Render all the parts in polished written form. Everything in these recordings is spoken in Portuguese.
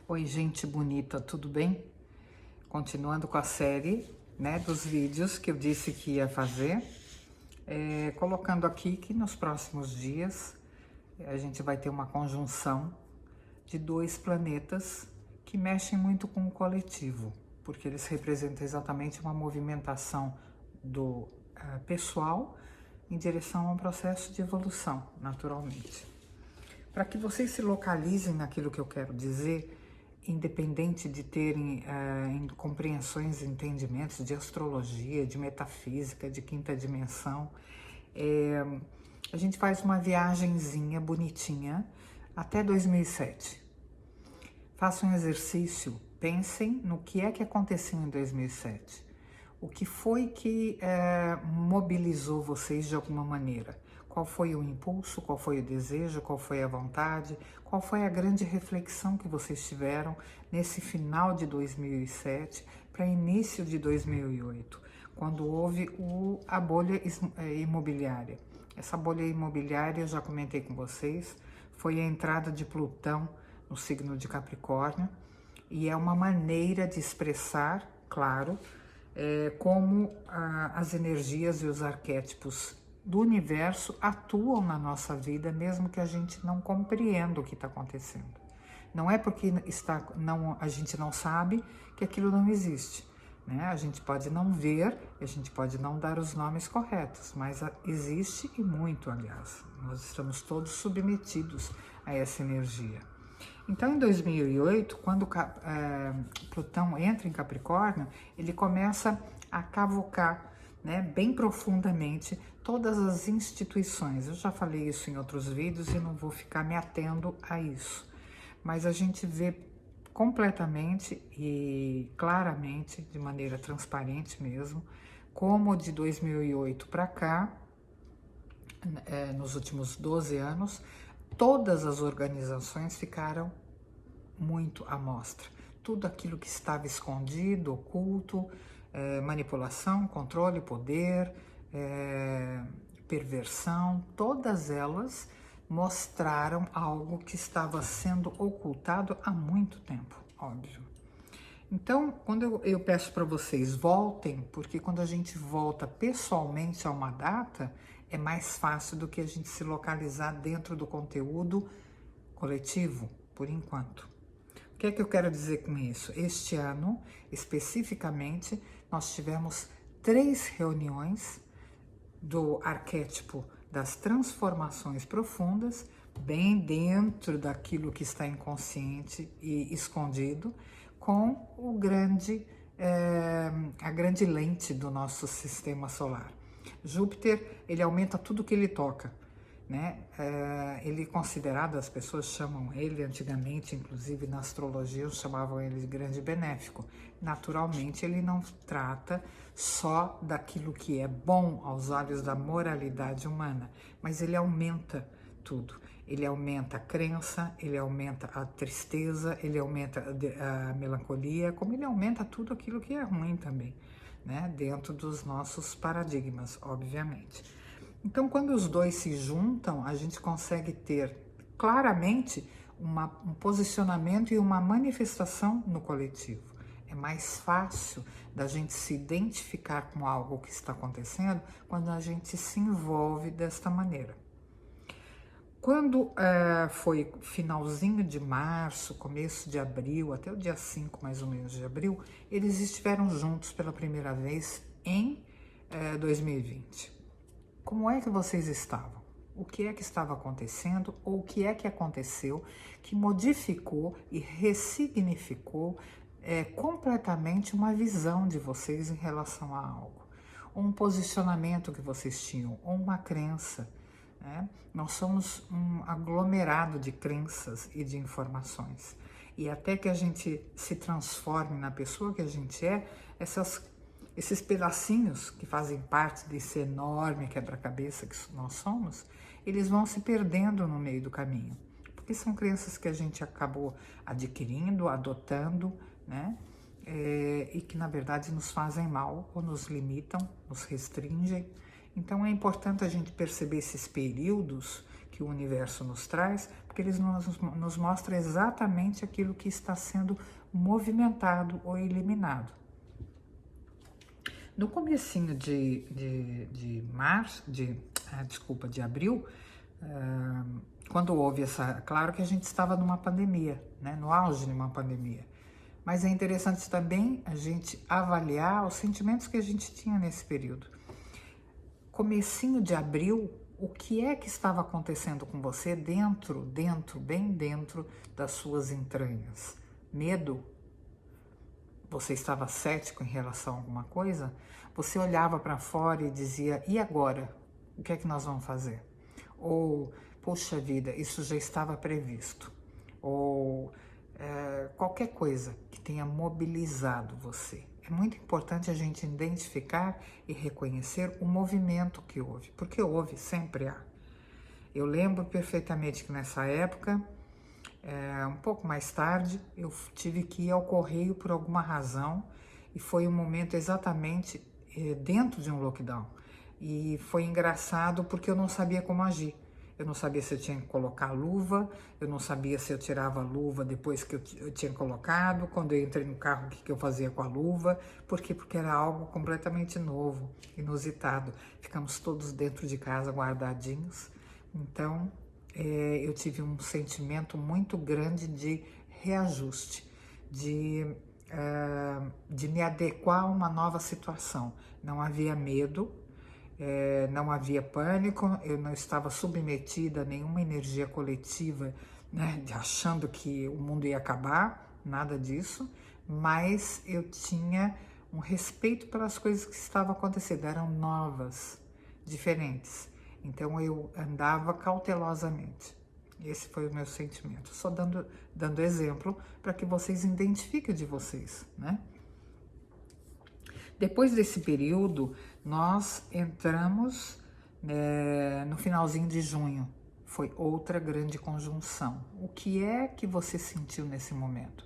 Oi, gente bonita, tudo bem? Continuando com a série, né, dos vídeos que eu disse que ia fazer, colocando aqui que nos próximos dias a gente vai ter uma conjunção de dois planetas que mexem muito com o coletivo, porque eles representam exatamente uma movimentação do pessoal em direção a um processo de evolução, naturalmente. Para que vocês se localizem naquilo que eu quero dizer, independente de terem compreensões e entendimentos de astrologia, de metafísica, de quinta dimensão, a gente faz uma viagenzinha bonitinha até 2007. Façam um exercício, pensem no que é que aconteceu em 2007. O que foi que mobilizou vocês de alguma maneira? Qual foi o impulso, qual foi o desejo, qual foi a vontade, qual foi a grande reflexão que vocês tiveram nesse final de 2007 para início de 2008, quando houve a bolha imobiliária. Essa bolha imobiliária, eu já comentei com vocês, foi a entrada de Plutão no signo de Capricórnio e é uma maneira de expressar, claro, como as energias e os arquétipos do universo atuam na nossa vida, mesmo que a gente não compreenda o que está acontecendo. Não é porque a gente não sabe que aquilo não existe, né? A gente pode não ver, a gente pode não dar os nomes corretos, mas existe e muito, aliás. Nós estamos todos submetidos a essa energia. Então, em 2008, quando Plutão entra em Capricórnio, ele começa a cavocar, né, bem profundamente todas as instituições. Eu já falei isso em outros vídeos e não vou ficar me atendo a isso. Mas a gente vê completamente e claramente, de maneira transparente mesmo, como de 2008 para cá, nos últimos 12 anos, todas as organizações ficaram muito à mostra. Tudo aquilo que estava escondido, oculto, manipulação, controle, poder, perversão, todas elas mostraram algo que estava sendo ocultado há muito tempo, óbvio. Então, quando eu peço para vocês voltem, porque quando a gente volta pessoalmente a uma data, é mais fácil do que a gente se localizar dentro do conteúdo coletivo, por enquanto. O que é que eu quero dizer com isso? Este ano, especificamente, nós tivemos 3 reuniões do arquétipo das transformações profundas, bem dentro daquilo que está inconsciente e escondido, com a grande lente do nosso sistema solar. Júpiter, ele aumenta tudo que ele toca, né? Ele é considerado, as pessoas chamam ele, antigamente, inclusive na astrologia, chamavam ele de grande benéfico. Naturalmente, ele não trata só daquilo que é bom aos olhos da moralidade humana, mas ele aumenta tudo. Ele aumenta a crença, ele aumenta a tristeza, ele aumenta a melancolia, como ele aumenta tudo aquilo que é ruim também, né? Dentro dos nossos paradigmas, obviamente. Então, quando os dois se juntam, a gente consegue ter claramente um posicionamento e uma manifestação no coletivo. É mais fácil da gente se identificar com algo que está acontecendo quando a gente se envolve desta maneira. Quando foi finalzinho de março, começo de abril, até o dia 5 mais ou menos de abril, eles estiveram juntos pela primeira vez em 2020. Como é que vocês estavam? O que é que estava acontecendo ou o que é que aconteceu que modificou e ressignificou completamente uma visão de vocês em relação a algo? Um posicionamento que vocês tinham, ou uma crença, né? Nós somos um aglomerado de crenças e de informações. E até que a gente se transforme na pessoa que a gente é, esses pedacinhos que fazem parte desse enorme quebra-cabeça que nós somos, eles vão se perdendo no meio do caminho. Porque são crenças que a gente acabou adquirindo, adotando, né? E que na verdade nos fazem mal, ou nos limitam, nos restringem. Então é importante a gente perceber esses períodos que o universo nos traz, porque eles nos mostram exatamente aquilo que está sendo movimentado ou eliminado. No comecinho de abril, quando houve claro que a gente estava numa pandemia, né, no auge de uma pandemia, mas é interessante também a gente avaliar os sentimentos que a gente tinha nesse período. Comecinho de abril, o que é que estava acontecendo com você bem dentro das suas entranhas? Medo? Você estava cético em relação a alguma coisa? Você olhava para fora e dizia, e agora? O que é que nós vamos fazer? Ou, poxa vida, isso já estava previsto. Ou qualquer coisa que tenha mobilizado você. É muito importante a gente identificar e reconhecer o movimento que houve, porque houve, sempre há. Eu lembro perfeitamente que nessa época, um pouco mais tarde, eu tive que ir ao correio por alguma razão e foi um momento exatamente dentro de um lockdown. E foi engraçado porque eu não sabia como agir. Eu não sabia se eu tinha que colocar a luva, eu não sabia se eu tirava a luva depois que eu tinha colocado, quando eu entrei no carro, o que eu fazia com a luva. Por quê? Porque era algo completamente novo, inusitado. Ficamos todos dentro de casa, guardadinhos. Então, eu tive um sentimento muito grande de reajuste, de me adequar a uma nova situação. Não havia medo, não havia pânico, eu não estava submetida a nenhuma energia coletiva, né, achando que o mundo ia acabar, nada disso, mas eu tinha um respeito pelas coisas que estavam acontecendo, eram novas, diferentes. Então eu andava cautelosamente. Esse foi o meu sentimento. Só dando exemplo para que vocês identifiquem o de vocês, né? Depois desse período, nós entramos no finalzinho de junho. Foi outra grande conjunção. O que é que você sentiu nesse momento?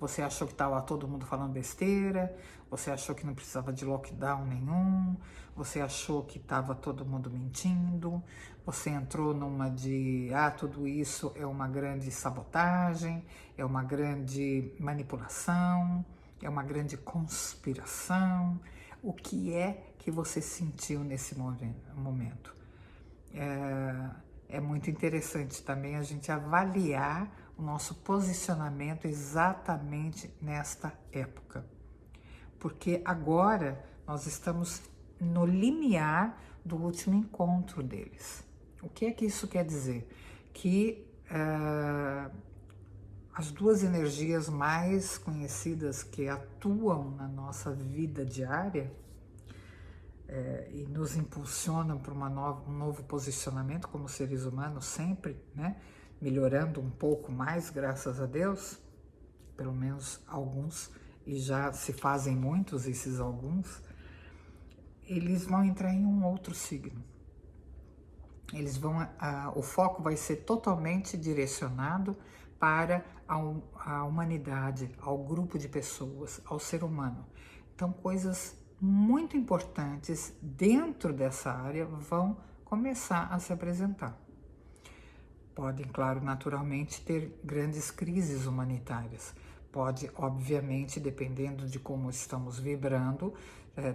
Você achou que estava todo mundo falando besteira? Você achou que não precisava de lockdown nenhum? Você achou que estava todo mundo mentindo? Você entrou numa de, tudo isso é uma grande sabotagem, é uma grande manipulação, é uma grande conspiração? O que é que você sentiu nesse momento? É muito interessante também a gente avaliar o nosso posicionamento exatamente nesta época. Porque agora nós estamos no limiar do último encontro deles. O que é que isso quer dizer? Que as duas energias mais conhecidas que atuam na nossa vida diária e nos impulsionam para um novo posicionamento como seres humanos sempre, né? Melhorando um pouco mais, graças a Deus, pelo menos alguns, e já se fazem muitos esses alguns, eles vão entrar em um outro signo. Eles vão, o foco vai ser totalmente direcionado para a humanidade, ao grupo de pessoas, ao ser humano. Então, coisas muito importantes dentro dessa área vão começar a se apresentar. Podem, claro, naturalmente ter grandes crises humanitárias. Pode, obviamente, dependendo de como estamos vibrando,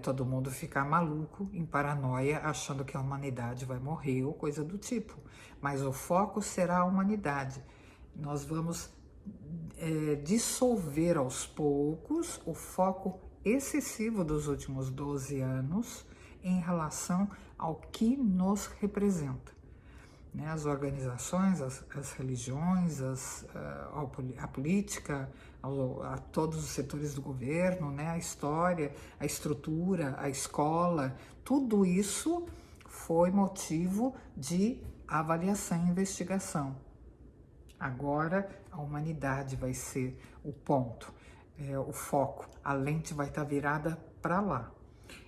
todo mundo ficar maluco, em paranoia, achando que a humanidade vai morrer ou coisa do tipo. Mas o foco será a humanidade. Nós vamos dissolver aos poucos o foco excessivo dos últimos 12 anos em relação ao que nos representa. Né, as organizações, as religiões, a política, a todos os setores do governo, né, a história, a estrutura, a escola, tudo isso foi motivo de avaliação e investigação. Agora a humanidade vai ser o ponto, o foco, a lente vai estar virada para lá.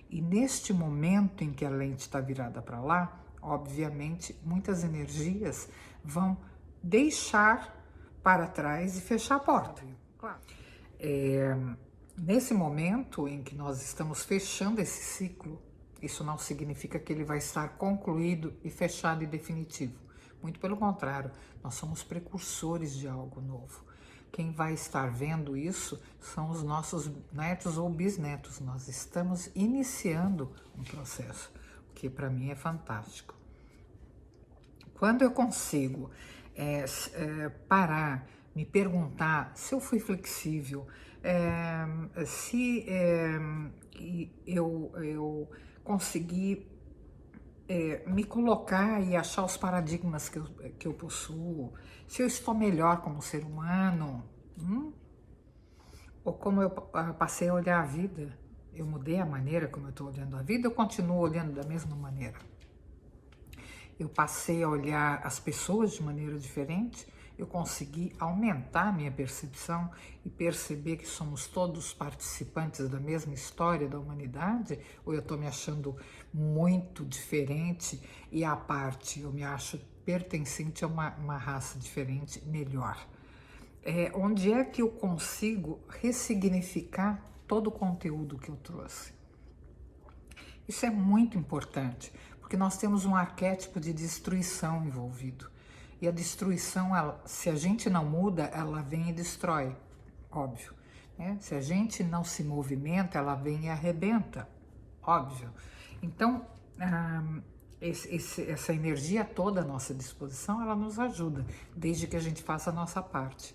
E neste momento em que a lente está virada para lá, obviamente, muitas energias vão deixar para trás e fechar a porta. Claro. Nesse momento em que nós estamos fechando esse ciclo, isso não significa que ele vai estar concluído e fechado e definitivo, Muito pelo contrário, nós somos precursores de algo novo. Quem vai estar vendo isso são os nossos netos ou bisnetos. Nós estamos iniciando um processo, o que para mim é fantástico. Quando eu consigo parar, me perguntar se eu fui flexível, se eu consegui me colocar e achar os paradigmas que eu possuo, se eu estou melhor como ser humano, ou como eu passei a olhar a vida, eu mudei a maneira como eu estou olhando a vida, eu continuo olhando da mesma maneira. Eu passei a olhar as pessoas de maneira diferente, eu consegui aumentar a minha percepção e perceber que somos todos participantes da mesma história da humanidade, ou eu estou me achando muito diferente e à parte, eu me acho pertencente a uma raça diferente, melhor. Onde é que eu consigo ressignificar todo o conteúdo que eu trouxe? Isso é muito importante, porque nós temos um arquétipo de destruição envolvido. E a destruição, se a gente não muda, ela vem e destrói, óbvio. Né? Se a gente não se movimenta, ela vem e arrebenta, óbvio. Então, essa energia toda à nossa disposição, ela nos ajuda, desde que a gente faça a nossa parte.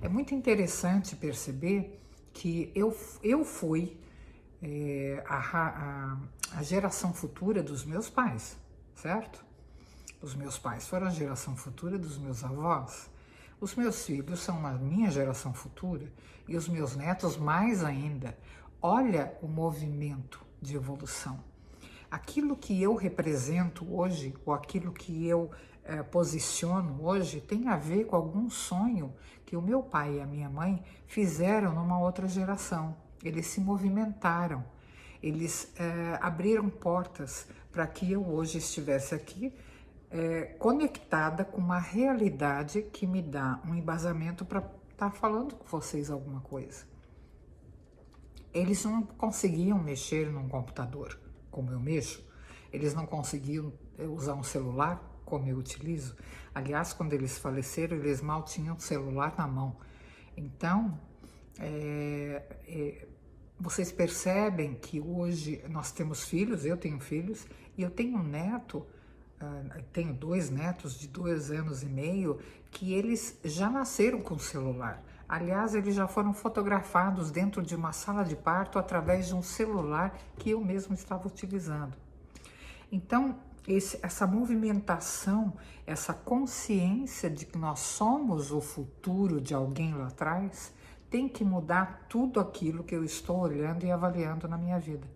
É muito interessante perceber que eu fui a geração futura dos meus pais, certo? Os meus pais foram a geração futura dos meus avós. Os meus filhos são a minha geração futura e os meus netos mais ainda. Olha o movimento de evolução. Aquilo que eu represento hoje, ou aquilo que eu posiciono hoje, tem a ver com algum sonho que o meu pai e a minha mãe fizeram numa outra geração. Eles se movimentaram, eles abriram portas para que eu hoje estivesse aqui conectada com uma realidade que me dá um embasamento para estar falando com vocês alguma coisa. Eles não conseguiam mexer num computador como eu mexo, eles não conseguiam usar um celular como eu utilizo. Aliás, quando eles faleceram, eles mal tinham celular na mão. Então, vocês percebem que hoje nós temos filhos, eu tenho filhos, e eu tenho um neto, tenho 2 netos de 2 anos e meio, que eles já nasceram com celular. Aliás, eles já foram fotografados dentro de uma sala de parto através de um celular que eu mesmo estava utilizando. Então, essa movimentação, essa consciência de que nós somos o futuro de alguém lá atrás, tem que mudar tudo aquilo que eu estou olhando e avaliando na minha vida.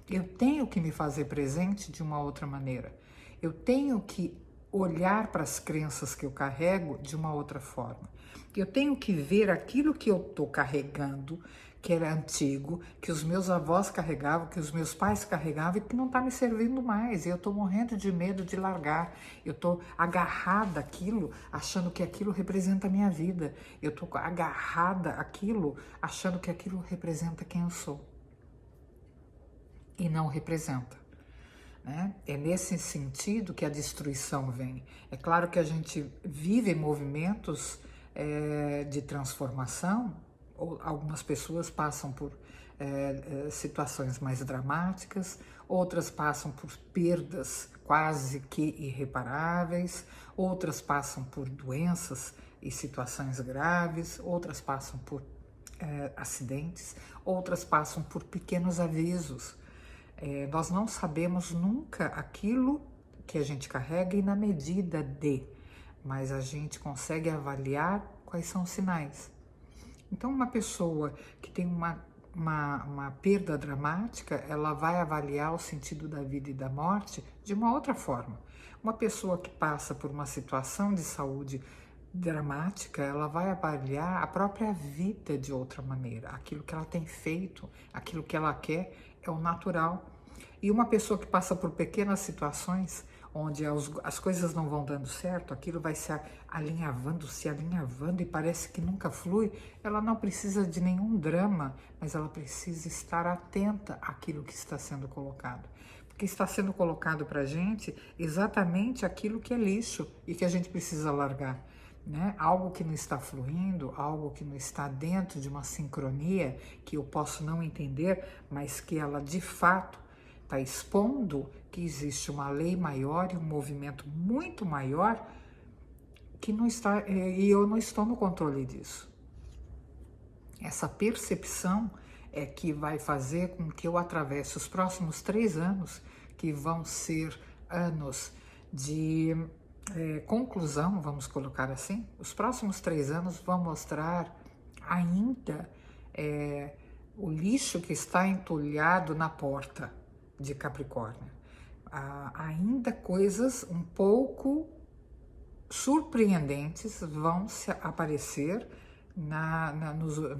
Eu tenho que me fazer presente de uma outra maneira. Eu tenho que olhar para as crenças que eu carrego de uma outra forma. Eu tenho que ver aquilo que eu estou carregando, que era antigo, que os meus avós carregavam, que os meus pais carregavam e que não está me servindo mais. E eu estou morrendo de medo de largar. Eu estou agarrada àquilo, achando que aquilo representa a minha vida. Eu estou agarrada àquilo, achando que aquilo representa quem eu sou. E não representa. Né? É nesse sentido que a destruição vem. É claro que a gente vive movimentos de transformação, ou algumas pessoas passam por situações mais dramáticas, outras passam por perdas quase que irreparáveis, outras passam por doenças e situações graves, outras passam por acidentes, outras passam por pequenos avisos. Nós não sabemos nunca aquilo que a gente carrega e na medida de, mas a gente consegue avaliar quais são os sinais. Então, uma pessoa que tem uma perda dramática, ela vai avaliar o sentido da vida e da morte de uma outra forma. Uma pessoa que passa por uma situação de saúde dramática, ela vai avaliar a própria vida de outra maneira. Aquilo que ela tem feito, aquilo que ela quer é o natural. E uma pessoa que passa por pequenas situações, onde as coisas não vão dando certo, aquilo vai se alinhavando e parece que nunca flui, ela não precisa de nenhum drama, mas ela precisa estar atenta àquilo que está sendo colocado. que está sendo colocado para a gente exatamente aquilo que é lixo e que a gente precisa largar, né? Algo que não está fluindo, algo que não está dentro de uma sincronia que eu posso não entender, mas que ela de fato está expondo que existe uma lei maior e um movimento muito maior que não está, e eu não estou no controle disso. Essa percepção é que vai fazer com que eu atravesse os próximos 3 anos, que vão ser anos de conclusão, vamos colocar assim. Os próximos 3 anos vão mostrar ainda o lixo que está entulhado na porta de Capricórnio. Ainda coisas um pouco surpreendentes vão se aparecer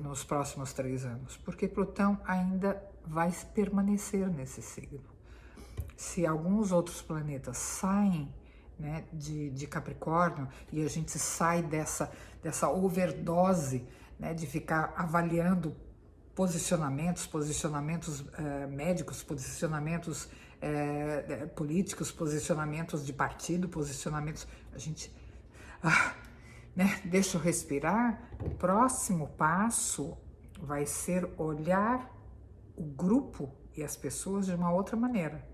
nos próximos 3 anos, porque Plutão ainda vai permanecer nesse signo. Se alguns outros planetas saem, né, de Capricórnio e a gente sai dessa overdose, né, de ficar avaliando posicionamentos médicos, posicionamentos políticos, posicionamentos de partido, posicionamentos, a gente né? Deixa eu respirar. O próximo passo vai ser olhar o grupo e as pessoas de uma outra maneira.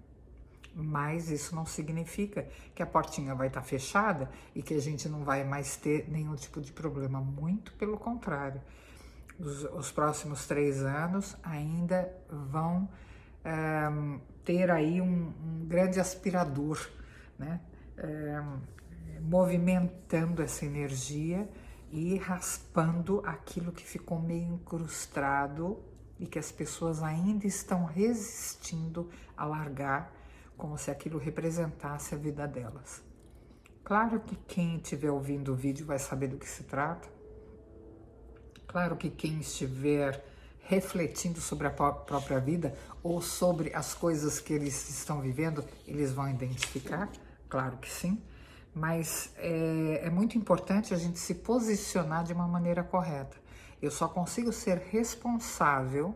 Mas isso não significa que a portinha vai estar fechada e que a gente não vai mais ter nenhum tipo de problema. Muito pelo contrário. Os próximos 3 anos ainda vão ter aí um grande aspirador, né? Movimentando essa energia e raspando aquilo que ficou meio incrustado e que as pessoas ainda estão resistindo a largar, como se aquilo representasse a vida delas. Claro que quem estiver ouvindo o vídeo vai saber do que se trata. Claro que quem estiver refletindo sobre a própria vida ou sobre as coisas que eles estão vivendo, eles vão identificar, claro que sim. Mas é muito importante a gente se posicionar de uma maneira correta. Eu só consigo ser responsável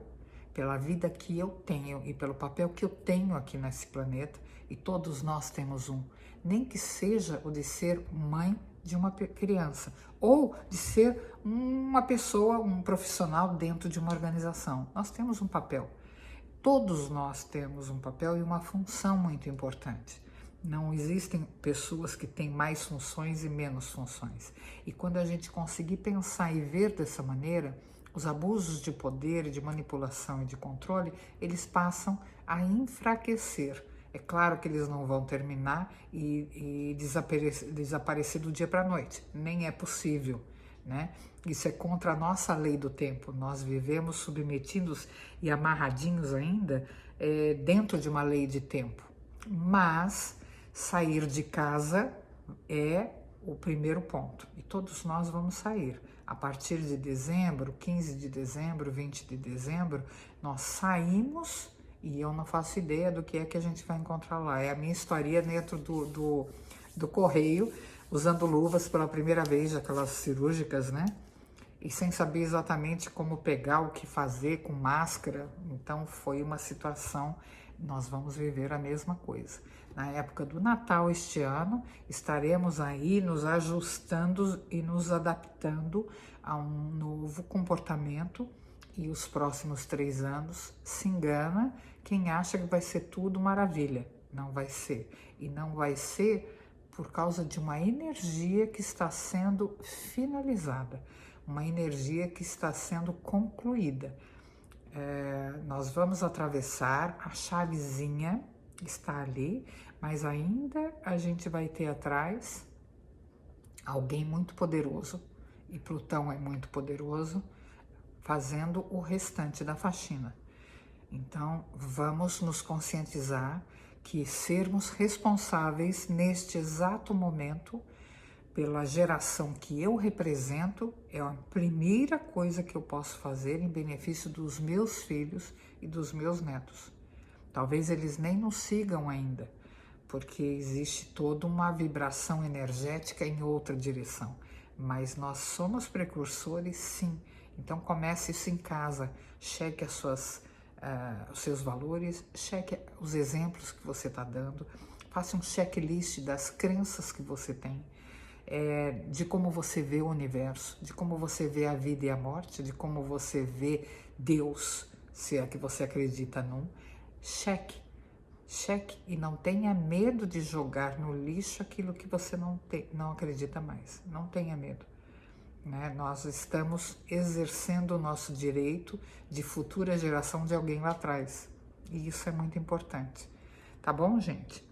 pela vida que eu tenho e pelo papel que eu tenho aqui nesse planeta, e todos nós temos um, nem que seja o de ser mãe de uma criança, ou de ser uma pessoa, um profissional dentro de uma organização. Nós temos um papel. Todos nós temos um papel e uma função muito importante. Não existem pessoas que têm mais funções e menos funções. E quando a gente conseguir pensar e ver dessa maneira, os abusos de poder, de manipulação e de controle, eles passam a enfraquecer. É claro que eles não vão terminar e desaparecer do dia para a noite. Nem é possível, né? Isso é contra a nossa lei do tempo. Nós vivemos submetidos e amarradinhos ainda dentro de uma lei de tempo. Mas sair de casa é o primeiro ponto. E todos nós vamos sair. A partir de dezembro, 15 de dezembro, 20 de dezembro, nós saímos e eu não faço ideia do que é que a gente vai encontrar lá. É a minha história dentro do correio, usando luvas pela primeira vez, aquelas cirúrgicas, né? E sem saber exatamente como pegar, o que fazer com máscara. Então foi uma situação, nós vamos viver a mesma coisa. Na época do Natal este ano, estaremos aí nos ajustando e nos adaptando a um novo comportamento, e os próximos 3 anos, se engana quem acha que vai ser tudo maravilha. Não vai ser. E não vai ser por causa de uma energia que está sendo finalizada, uma energia que está sendo concluída. Nós vamos atravessar, a chavezinha está ali, mas ainda a gente vai ter atrás alguém muito poderoso, e Plutão é muito poderoso, fazendo o restante da faxina. Então, vamos nos conscientizar que sermos responsáveis neste exato momento pela geração que eu represento é a primeira coisa que eu posso fazer em benefício dos meus filhos e dos meus netos. Talvez eles nem nos sigam ainda, porque existe toda uma vibração energética em outra direção. Mas nós somos precursores, sim. Então comece isso em casa, cheque as suas os seus valores, cheque os exemplos que você está dando, faça um checklist das crenças que você tem, de como você vê o universo, de como você vê a vida e a morte, de como você vê Deus, se é que você acredita num. Cheque e não tenha medo de jogar no lixo aquilo que você não acredita mais. Não tenha medo. Né? Nós estamos exercendo o nosso direito de futura geração de alguém lá atrás. E isso é muito importante. Tá bom, gente?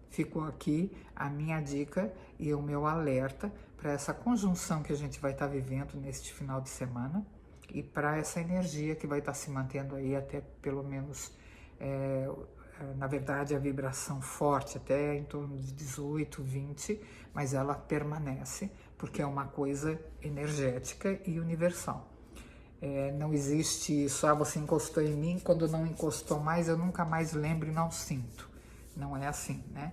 Ficou aqui a minha dica e o meu alerta para essa conjunção que a gente vai estar vivendo neste final de semana e para essa energia que vai estar se mantendo aí até pelo menos, na verdade, a vibração forte até em torno de 18, 20, mas ela permanece porque é uma coisa energética e universal. Não existe isso, você encostou em mim, quando não encostou mais, eu nunca mais lembro e não sinto. Não é assim, né?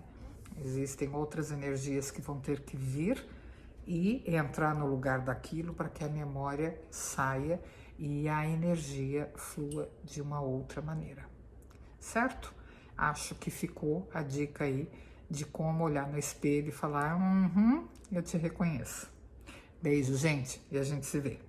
Existem outras energias que vão ter que vir e entrar no lugar daquilo para que a memória saia e a energia flua de uma outra maneira. Certo? Acho que ficou a dica aí de como olhar no espelho e falar, eu te reconheço. Beijo, gente, e a gente se vê.